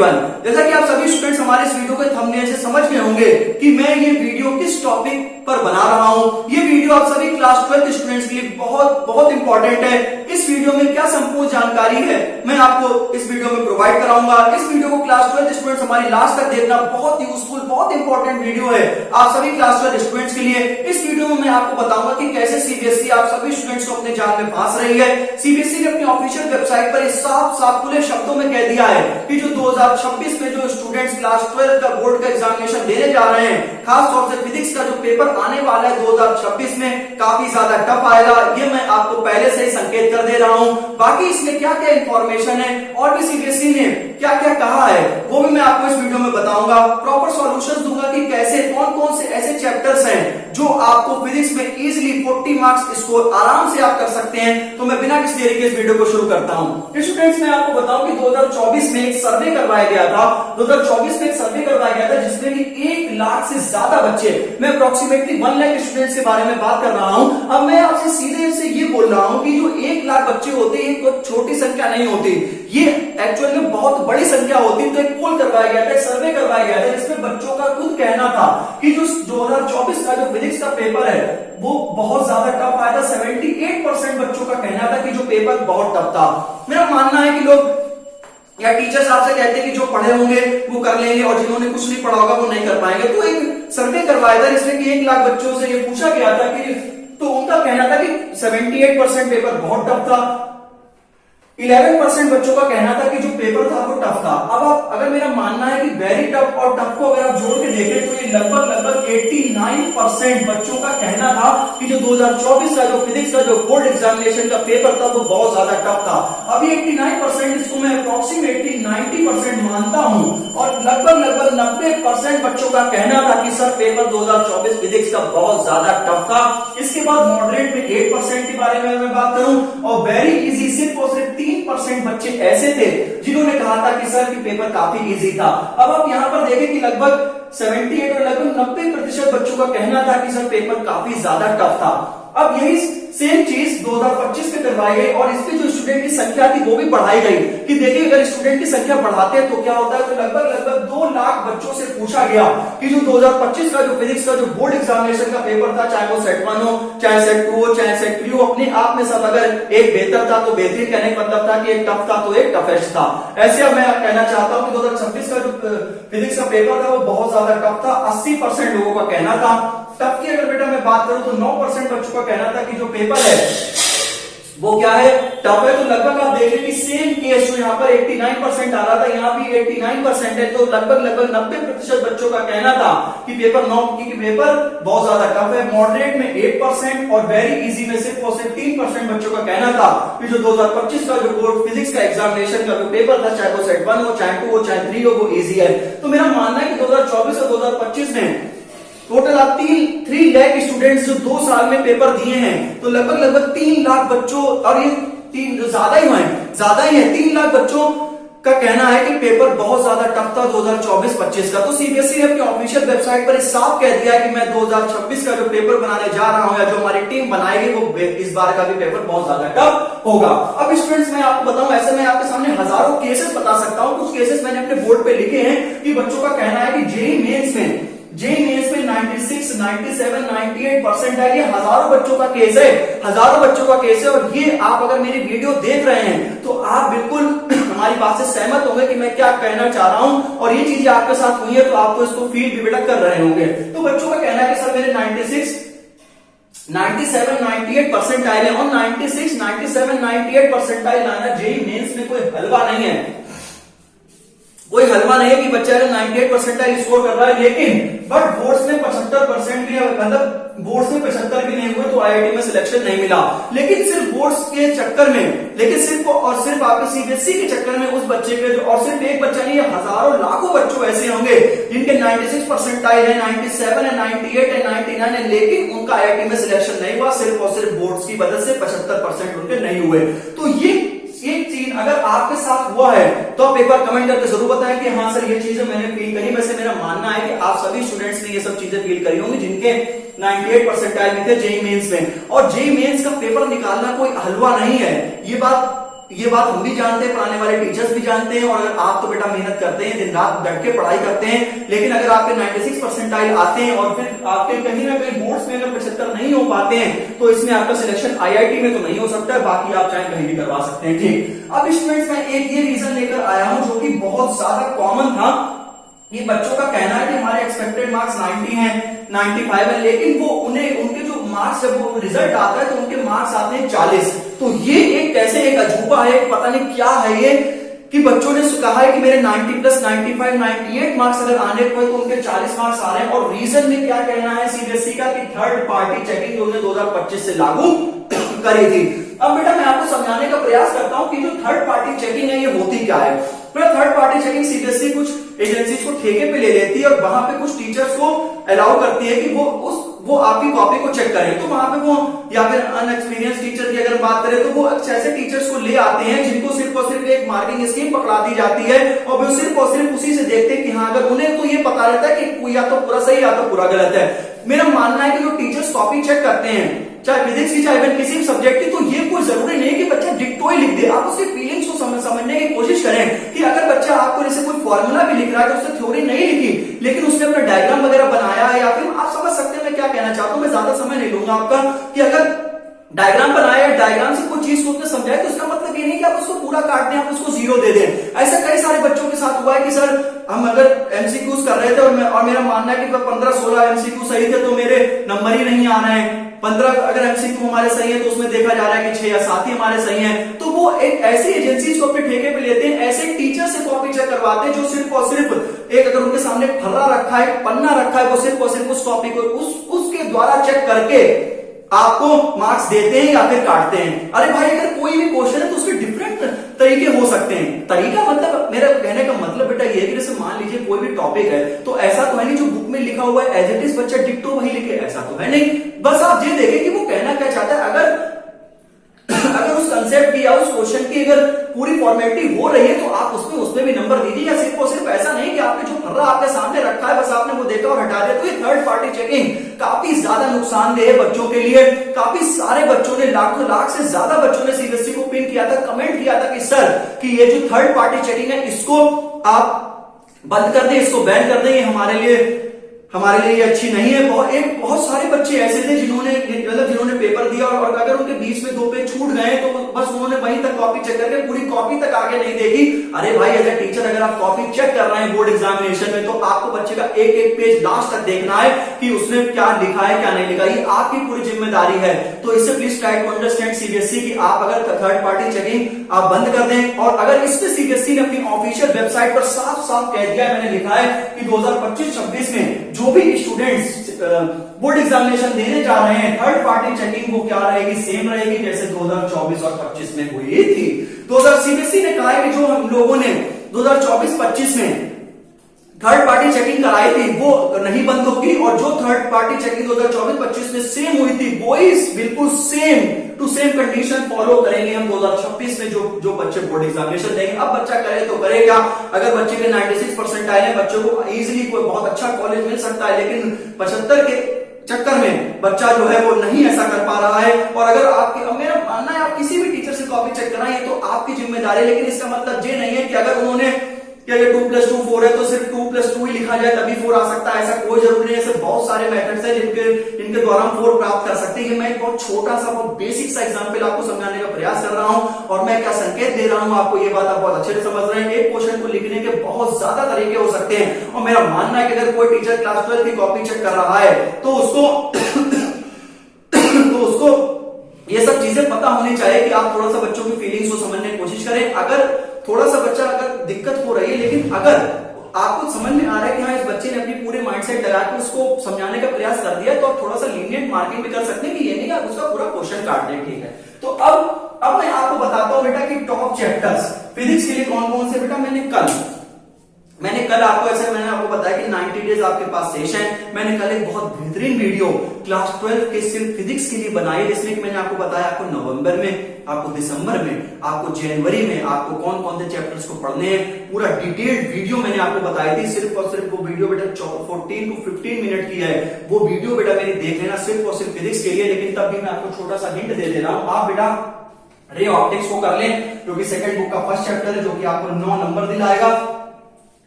Everyone, जैसा कि आप सभी स्टूडेंट्स हमारे इस वीडियो के थंबनेल से समझ गए होंगे कि मैं ये वीडियो किस टॉपिक पर बना रहा हूं। ये वीडियो आप सभी क्लास 12 स्टूडेंट्स के लिए बहुत बहुत इंपॉर्टेंट है। इस वीडियो में क्या संपूर्ण जानकारी है मैं आपको इस वीडियो में प्रोवाइड कराऊंगा। इस वीडियो को क्लास 12 स्टूडेंट्स हमारी लास्ट तक देखना, बहुत यूजफुल, बहुत इंपॉर्टेंट वीडियो है आप सभी क्लास 12 स्टूडेंट्स के लिए। इस वीडियो में मैं आपको बताऊंगा कि कैसे सीबीएसई आप सभी स्टूडेंट्स को अपने जाल में फांस रही है। सीबीएसई ने अपनी ऑफिशियल वेबसाइट पर साफ साफ खुले शब्दों में कह दिया है कि जो 2026 में जो स्टूडेंट्स क्लास 12 का बोर्ड का एग्जामिनेशन देने जा रहे हैं, खास तौर से फिजिक्स का जो पेपर आने वाला है 2026 में काफी ज्यादा टफ आएगा। ये मैं आपको पहले से ही संकेत कर दे रहा हूं। बाकी इसमें क्या क्या इंफॉर्मेशन है और भी सीबीएसई ने क्या क्या कहा है वो भी मैं आपको इस वीडियो में बताऊंगा। प्रॉपर सॉल्यूशंस दूंगा कि कैसे कौन कौन से ऐसे चैप्टर्स हैं जो आपको फिजिक्स में इजीली 40 मार्क्स स्कोर आराम से आप कर सकते हैं। तो मैं बिना किसी देरी के इस वीडियो को शुरू करता हूं। स्टूडेंट्स मैं आपको बताऊं कि 2024 में एक सर्वे करवाया गया था। 2024 में एक सर्वे करवाया गया था जिसमें कि 1 लाख से ज्यादा बच्चे, मैं अप्रोक्सीमेटली 1 लाख स्टूडेंट्स के बारे में बात कर रहा हूं। अब मैं आपसे सीधे से ये बोल रहा हूं कि जो 1 लाख बच्चे होते हैं ये कोई छोटी संख्या नहीं होती, ये एक्चुअल में बहुत बड़ी संख्या होती है। तो एक पोल करवाया गया था, सर्वे करवाया गया था जिसमें बच्चों का खुद कहना था कि जो 2024 का जो फिजिक्स का पेपर है वो बहुत ज्यादा टफ आया था। 78% बच्चों का कहना था कि जो पेपर बहुत टफ था। मेरा मानना है कि लोग या टीचर्स आपसे कहते हैं कि जो पढ़े होंगे वो कर लेंगे और जिन्होंने कुछ नहीं पढ़ा होगा वो नहीं कर पाएंगे। तो एक सर्वे करवाया था जिसमें कि 1 लाख बच्चों से ये पूछा गया था कि तो उनका कहना था कि 78% पेपर बहुत टफ था। 11% बच्चों का कहना था कि जो पेपर था वो टफ था। अब आप अगर मेरा मानना है कि वेरी टफ और टफ को अगर आप जोड़ के देखें तो ये लगभग 89% बच्चों का कहना था कि जो 2024 का जो फिजिक्स का जो बोर्ड एग्जामिनेशन का पेपर था वो बहुत ज्यादा टफ था। अभी 89% इसको मैं अप्रोक्सीमेटली 90% मानता हूं और लगभग 90% बच्चों का कहना था कि सर पेपर 2024 फिजिक्स का बहुत ज्यादा टफ था। इसके बाद मॉडरेट में 8% के बारे में मैं बात करूं और वेरी इजी सिर्फ और सिर्फ 3% बच्चे ऐसे थे जिन्होंने कहा था कि सर की पेपर काफी इजी था। अब आप यहां पर देखें कि लगभग 78 और लगभग 90% बच्चों का कहना था कि सर पेपर काफी ज्यादा टफ था। अब यही सेम चीज 2025 में करवाई गई और इसमें जो स्टूडेंट की संख्या थी वो भी बढ़ाई गई कि देखिए अगर स्टूडेंट की संख्या बढ़ाते हैं तो क्या होता है। तो लगभग 2 लाख बच्चों से पूछा गया कि जो 2025 का जो फिजिक्स का जो बोर्ड एग्जामिनेशन का पेपर था, चाहे वो सेट 1 हो, चाहे सेट 2 हो, चाहे सेट 3 हो, अपने आप में सब अगर एक बेहतर था तो बेहतरीन कहने का मतलब था कि एक टफ था तो एक टफेस्ट था। ऐसे अब मैं कहना चाहता हूं कि 2026 का जो फिजिक्स का पेपर था वो बहुत ज्यादा टफ था। 80% लोगों का कहना था। टफ की अगर बेटा मैं बात करूं तो 9% बच्चों का कहना था कि जो पेपर है वो क्या है, टफ है। तो लगभग आप देखें कि सेम केस जो यहाँ पर 89% आ रहा था यहाँ भी 89% है। तो लगभग 90% बच्चों का कहना था कि पेपर पेपर बहुत ज्यादा टफ है। मॉडरेट में 8% और वेरी इजी में सिर्फ और सिर्फ 3% बच्चों का कहना था कि जो 2025 का जो बोर्ड फिजिक्स का एग्जामिनेशन का जो पेपर था, चाहे वो सेट 1 हो, चाहे 2 हो, चाहे 3 हो, वो इजी है। तो मेरा मानना है कि 2024 और 2025 में टोटल आप 3 लाख स्टूडेंट्स जो 2 साल में पेपर दिए हैं तो लगभग 3 लाख बच्चों, और ये 3 ज्यादा ही है 3 लाख बच्चों का कहना है कि पेपर बहुत ज्यादा टफ था 2024-25 का। तो सीबीएसई ने अपनी ऑफिशियल वेबसाइट पर साफ कह दिया है कि मैं 2026 का जो पेपर बनाने जा रहा हूं या जो हमारी टीम बनाएगी वो इस बार का भी पेपर बहुत ज्यादा टफ होगा। अब स्टूडेंट्स मैं आपको बताऊं, ऐसे मैं आपके सामने हजारों केसेस बता सकता हूं। कुछ केसेस मैंने अपने बोर्ड पे लिखे हैं कि बच्चों का कहना है कि जेईई मेंस में 96, 97, 98% है। ये हजारों बच्चों का केस है और ये आप अगर मेरी वीडियो देख रहे हैं तो आप बिल्कुल हमारी बात से सहमत होंगे कि मैं क्या कहना चाह रहा हूं और ये चीजें आपके साथ हुई है तो आप तो इसको फील भी बेटा कर रहे होंगे। तो बच्चों का कहना है कि सर मेरे 96, 97, 98 परसेंटाइल है और 96, 97, 98 परसेंटाइल लाना जेईई मेंस में कोई हलवा नहीं है। कि बच्चा अगर 98 परसेंटाइल स्कोर कर रहा है, लेकिन बट बोर्ड्स में 75% भी, मतलब बोर्ड्स में 75 भी नहीं हुए तो आईआईटी में सिलेक्शन नहीं मिला। लेकिन सिर्फ बोर्ड्स के चक्कर में, सिर्फ आपके सीबीएसई के चक्कर में उस बच्चे के और सिर्फ एक बच्चा नहीं, हजारों लाखों बच्चों ऐसे होंगे जिनके 96 परसेंटाइल है, 97 है, 98 है, 99 है, लेकिन उनका आईआईटी में सिलेक्शन नहीं हुआ सिर्फ और सिर्फ बोर्ड्स की वजह से 75% उनके नहीं हुए। तो ये एक चीज अगर आपके साथ हुआ है तो आप एक बार कमेंट करके जरूर बताएं कि हाँ सर ये चीजें मैंने फील करी। वैसे मेरा मानना है कि आप सभी स्टूडेंट्स ने ये सब चीजें फील करी होंगी जिनके 98 परसेंटाइल में थे जेईई मेंस में। और जेईई मेंस का पेपर निकालना कोई हलवा नहीं है, ये बात ये बात हम भी जानते हैं, पढ़ाने वाले टीचर्स भी जानते हैं, और अगर आप तो बेटा मेहनत करते हैं, दिन रात बैठ के पढ़ाई करते हैं, लेकिन अगर आपके 96 परसेंटाइल आते हैं और फिर आपके कहीं ना कहीं बोर्ड्स में अगर 75 नहीं हो पाते हैं, तो इसमें आपका सिलेक्शन IIT में तो नहीं हो सकता है, बाकी आप चाहे कहीं भी करवा सकते हैं। ठीक, अब स्टूडेंट्स मैं एक ये रीजन लेकर आया हूं जो कि बहुत ज्यादा कॉमन था। ये बच्चों का कहना है कि हमारे एक्सपेक्टेड मार्क्स 90 हैं, 95 है, लेकिन वो उनके जो मार्क्स जब वो रिजल्ट आता है तो उनके मार्क्स आते हैं 40। तो ये एक कैसे एक अजूबा है, पता नहीं क्या है ये, कि बच्चों ने कहा है कि मेरे 90 प्लस 95 98 मार्क्स अगर आने को है तो उनके 40 मार्क्स आ रहे हैं। और रीजन में क्या कहना है सीबीएसई का कि थर्ड पार्टी चेकिंग जो 2025 से लागू करी थी। अब बेटा मैं आपको समझाने का प्रयास करता हूं कि जो थर्ड पार्टी चेकिंग है ये होती क्या है। थर्ड पार्टी चेकिंग सीबीएसई कुछ एजेंसीज को ठेके पे ले लेती है और वहां पे कुछ टीचर्स को अलाउ करती है कि वो आपकी कॉपी को चेक करें। तो वहां पे वो या फिर अनएक्सपीरियंस टीचर की अगर बात करें तो वो ऐसे टीचर्स को ले आते हैं जिनको सिर्फ और सिर्फ एक मार्किंग स्कीम पकड़ा दी जाती है और वो सिर्फ और सिर्फ उसी से देखते हैं कि हाँ, अगर उन्हें तो ये पता रहता है कि या तो पूरा सही या तो पूरा गलत है। मेरा मानना है कि जो टीचर्स कॉपी चेक करते हैं चाहे फिजिक्स की चाहे इवन किसी भी सब्जेक्ट की, तो ये कोई जरूरी नहीं कि बच्चा डिक्टो ही लिख दे। आप उसकी फीलिंग्स को समझने की कोशिश करें कि अगर बच्चा आपको जैसे कोई फॉर्मूला भी लिख रहा है तो उसने थ्योरी नहीं लिखी लेकिन उसने अपना डायग्राम वगैरह बनाया है, या फिर आप समझ सकते हैं मैं क्या कहना चाहता हूं। मैं ज्यादा समय नहीं लूंगा आपका कि अगर डायग्राम बनाया, डायग्राम से कोई चीज को उसने समझाया तो इसका मतलब ये नहीं कि आप उसको पूरा काट दें, आप उसको 0 दे दें। ऐसा कई सारे बच्चों के साथ हुआ है कि सर हम अगर एमसीक्यूज कर रहे थे और मेरा मानना है कि 15-16 एमसीक्यू सही थे तो मेरे नंबर ही नहीं आ रहे हैं। 15 अगर एमसीक्यू हमारे सही है तो उसमें देखा जा रहा है कि 6 या 7 ही हमारे सही हैं। तो वो एक ऐसी एजेंसीज को अपने ठेके पे लेते हैं, ऐसे टीचर से कॉपी चेक करवाते हैं जो सिर्फ और सिर्फ एक अगर उनके सामने फर्रा रखा है, पन्ना रखा है, वो सिर्फ और सिर्फ उस कॉपी को उसके द्वारा चेक करके आपको मार्क्स देते हैं या फिर काटते हैं। अरे भाई अगर कोई भी क्वेश्चन है तो उसके डिफरेंट तरीके हो सकते हैं। तरीका मतलब मेरा कहने का मतलब बेटा ये है कि जैसे मान लीजिए कोई भी टॉपिक है तो ऐसा तो है नहीं जो बुक में लिखा हुआ है एज इट इज बच्चा डिक्टो वही लिखे, ऐसा तो है नहीं। बस आप ये देखें कि वो कहना क्या चाहता है। अगर उस कंसेप्ट की या उस क्वेश्चन की अगर पूरी फॉर्मेलिटी हो रही है तो आप उसमें भी नंबर दीजिए, या सिर्फ और सिर्फ ऐसा नहीं कि आपने जो फर्रा आपके सामने रखा है बस आपने वो देखा और हटा दिया। तो ये थर्ड पार्टी चेकिंग काफी ज्यादा नुकसानदेह है बच्चों के लिए। काफी सारे बच्चों ने, लाखों लाख से ज्यादा बच्चों ने सीबीएसई को पिन किया था, कमेंट किया था कि सर कि ये जो थर्ड पार्टी चेकिंग है इसको आप बंद कर दें, इसको बैन कर दें, ये हमारे लिए ये अच्छी नहीं है। बहुत सारे बच्चे ऐसे थे जिन्होंने पेपर दिया और अगर उनके बीच में 2 पेज छूट गए तो बस उन्होंने वहीं तक कॉपी चेक करके पूरी कॉपी तक आगे नहीं देखी। अरे भाई एज ए टीचर अगर आप कॉपी चेक कर रहे हैं बोर्ड एग्जामिनेशन में तो आपको बच्चे का एक पेज लास्ट तक देखना है कि उसने क्या लिखा है क्या नहीं लिखा, ये आपकी पूरी जिम्मेदारी है। तो इससे please try to understand CBSE की आप अगर थर्ड पार्टी चेकिंग आप बंद कर दें। और अगर इसमें सीबीएसई ने अपनी ऑफिशियल वेबसाइट पर साफ साफ कह दिया, मैंने लिखा है कि 2025-26 में जो भी स्टूडेंट्स बोर्ड एग्जामिनेशन देने जा रहे हैं थर्ड पार्टी चेकिंग वो क्या रहेगी, सेम रहेगी जैसे 2024 और 25 में हुई थी। सीबीएसई ने कहा है कि जो हम लोगों ने 2024-25 में थर्ड पार्टी चेकिंग कराई थी वो नहीं बंद होगी, और जो थर्ड पार्टी चेकिंग 2024-25 में सेम हुई थी वो इस बिल्कुल same to same condition follow करेंगे हम 2026 में जो बच्चे बोर्ड एग्जामिनेशन देंगे। अब बच्चा करे तो करे क्या, अगर बच्चे के 96 परसेंटाइल है बच्चों को इजीली कोई बहुत अच्छा कॉलेज मिल सकता है, लेकिन 75 के चक्कर में बच्चा जो है वो नहीं ऐसा कर पा रहा है। और अगर आपके, मेरा मानना है आप किसी भी टीचर से कॉपी चेक कराएं तो आपकी जिम्मेदारी है, लेकिन इसका मतलब ये नहीं है कि अगर उन्होंने क्या ये 2+2 4 है तो सिर्फ 2+2 ही लिखा जाए तभी 4 आ सकता है, ऐसा कोई जरूरी नहीं है। ऐसे बहुत सारे मेथड्स हैं जिनके द्वारा हम 4 प्राप्त कर सकते हैं। मैं एक बहुत छोटा सा बहुत बेसिक सा एग्जांपल आपको समझाने का प्रयास कर रहा हूं और मैं क्या संकेत दे रहा हूं आपको, ये बात आप बहुत अच्छे से समझ रहे हैं। एक क्वेश्चन को लिखने के बहुत ज्यादा तरीके हो सकते हैं और मेरा मानना है कि अगर कोई टीचर क्लास 12 की कॉपी चेक कर रहा है तो उसको ये सब चीजें पता होनी चाहिए कि आप थोड़ा सा बच्चों की फीलिंग्स को समझने की कोशिश करें। अगर थोड़ा सा बच्चा अगर दिक्कत हो रही है, लेकिन अगर आपको समझ में आ रहा है कि हाँ इस बच्चे ने अपनी पूरे माइंडसेट लगा के उसको समझाने का प्रयास कर दिया, तो आप थोड़ा सा लीनियंट मार्किंग भी कर सकते हैं कि ये नहीं आप उसका पूरा क्वेश्चन काट दें, ठीक है। तो अब मैं आपको बताता हूं बेटा कि टॉप चैप्टर्स फिजिक्स के लिए कौन कौन से। बेटा मैंने कल आपको ऐसे मैंने आपको बताया कि 90 डेज आपके पास शेष है। मैंने कल एक बहुत बेहतरीन वीडियो क्लास 12 के सिर्फ फिजिक्स के लिए बनाई, जिसमें कि मैंने आपको बताया आपको नवंबर में, आपको दिसंबर में, आपको जनवरी में आपको कौन कौन से चैप्टर्स को पढ़ने हैं, पूरा डिटेल्ड वीडियो मैंने आपको बताई थी। सिर्फ और सिर्फ वो वीडियो बेटा 14 to 15 मिनट की है। वो वीडियो बेटा मेरी देख लेना सिर्फ और सिर्फ फिजिक्स के लिए। लेकिन तब भी मैं आपको छोटा सा हिंट दे दे रहा हूं, आप बेटा रे ऑप्टिक्स को कर लें, जो कि सेकंड बुक का फर्स्ट चैप्टर है, जो कि आपको 9 नंबर दिलाएगा।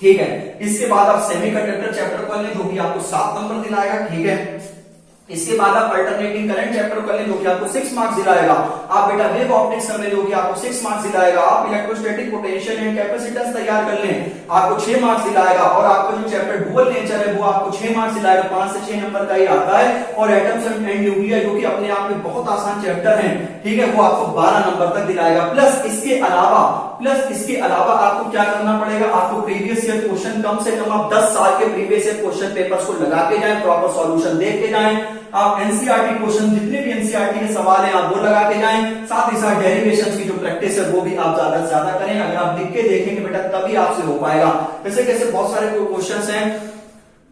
ठीक है, इसके बाद आप सेमीकंडक्टर चैप्टर कर लें, जो कि आपको 7 नंबर दिलाएगा। ठीक है, इसके बाद आप अल्टरनेटिंग करंट चैप्टर कर लें, जो कि आपको 6 मार्क्स दिलाएगा। आप बेटा वेव ऑप्टिक्स कर लें, जो कि आपको 6 मार्क्स दिलाएगा। आप इलेक्ट्रोस्टैटिक पोटेंशियल एंड कैपेसिटेंस तैयार कर लें, आपको 6 मार्क्स दिलाएगा। और आपका जो चैप्टर डुअल नेचर है वो आपको 6 मार्क्स दिलाएगा, 5 से 6 नंबर का ही आता है। और एटम्स एंड न्यूक्लियर, जो कि अपने आप में बहुत आसान चैप्टर है, ठीक है, वो आपको 12 नंबर तक दिलाएगा। प्लस इसके अलावा आपको क्या करना पड़ेगा, आपको प्रीवियस ईयर क्वेश्चन कम से कम आप 10 साल के प्रीवियस ईयर क्वेश्चन पेपर्स को लगा के जाएं, प्रॉपर सॉल्यूशन देख के जाएं। आप एनसीईआरटी क्वेश्चन, जितने भी एनसीईआरटी के सवाल हैं, आप वो लगा के जाएं। साथ ही साथ डेरिवेशंस की जो प्रैक्टिस है वो भी आप ज्यादा से ज्यादा करें। अगर आप लिख के देखेंगे बेटा तभी आपसे हो पाएगा। कैसे बहुत सारे क्वेश्चंस हैं,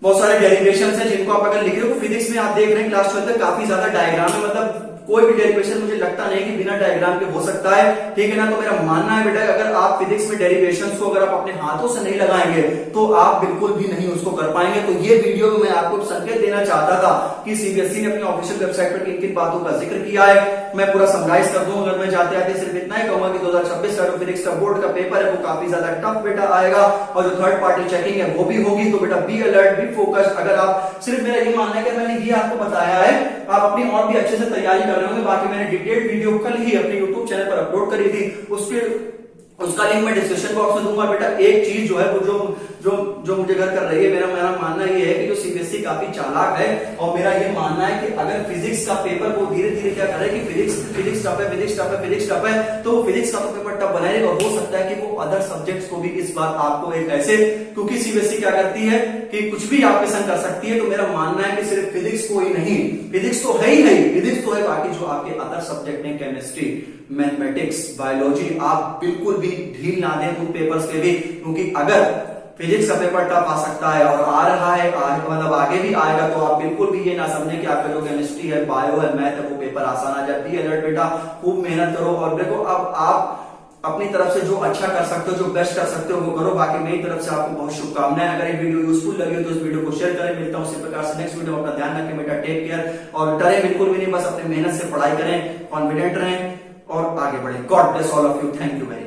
बहुत सारे डेरिवेशंस हैं, जिनको आप अगर लिख रहे हो। फिजिक्स में आप देख रहे हैं क्लास 12 तक काफी ज्यादा डायग्राम है, मतलब कोई भी डेरिवेशन मुझे लगता नहीं कि बिना डायग्राम के हो सकता है। ठीक है ना, तो मेरा मानना है बेटा अगर आप फिजिक्स में डेरिवेशंस को अगर आप अपने हाथों से नहीं लगाएंगे तो आप बिल्कुल भी नहीं उसको कर पाएंगे। तो ये वीडियो में मैं आपको संकेत देना चाहता था कि सीबीएसई ने अपनी ऑफिशियल वेबसाइट पर किन किन बातों का जिक्र किया है। मैं पूरा समराइज कर दूं, अगर मैं जाते आते सिर्फ इतना ही कहूंगा कि 2026 का फिजिक्स का बोर्ड का पेपर है वो काफी ज्यादा टफ बेटा आएगा, और जो थर्ड पार्टी चेकिंग है वो भी होगी। तो बेटा बी अलर्ट, बी फोकस्ड। अगर आप सिर्फ, मेरा ये मानना है कि मैंने ये आपको बताया है, आप अपनी और भी अच्छे से तैयारी कर रहे होंगे। बाकी मैंने डिटेल्ड वीडियो कल ही अपने यूट्यूब चैनल पर अपलोड करी थी, उसका लिंक मैं डिस्क्रिप्शन बॉक्स में दूंगा। बेटा एक चीज जो है वो जो मुझे घर कर रही है, मेरा मानना ये है कि जो सीबीएसई काफी चालाक है, और मेरा ये मानना है कि अगर फिजिक्स का पेपर वो धीरे धीरे क्या करे कि फिजिक्स टफ है, तो फिजिक्स का तो पेपर टफ बनाएगा। और हो सकता है कि वो अदर सब्जेक्ट्स को भी इस बार आपको एक ऐसे, क्योंकि सीबीएसई क्या करती है कि कुछ भी आपके संग कर सकती है। तो मेरा मानना है कि सिर्फ फिजिक्स को ही नहीं, फिजिक्स तो है ही नहीं, फिजिक्स तो है, बाकी जो आपके अदर सब्जेक्ट हैं, केमिस्ट्री, मैथमेटिक्स, बायोलॉजी, आप बिल्कुल भी ढील ना दें उन पेपर्स के भी। क्योंकि अगर फिजिक्स का पेपर टफ आ सकता है और आ रहा है, मतलब आगे भी आएगा, तो आप बिल्कुल भी ये ना समझें कि आपका जो केमिस्ट्री है, बायो है, मैथ है, वो पेपर आसान आ जाए। बी अलर्ट बेटा, खूब मेहनत करो। और देखो अब आप अपनी तरफ से जो अच्छा कर सकते हो, जो बेस्ट कर सकते हो वो करो। बाकी मेरी तरफ से आपको बहुत शुभकामनाएं। अगर ये वीडियो यूजफुल लगी हो तो इस वीडियो को शेयर करें। मिलता हूं इसी प्रकार से नेक्स्ट वीडियो में। अपना ध्यान रखें बेटा, टेक केयर, और डरे बिल्कुल भी नहीं, बस अपनी मेहनत से पढ़ाई करें, कॉन्फिडेंट रहें और आगे बढ़े। God bless all of you, thank you very much.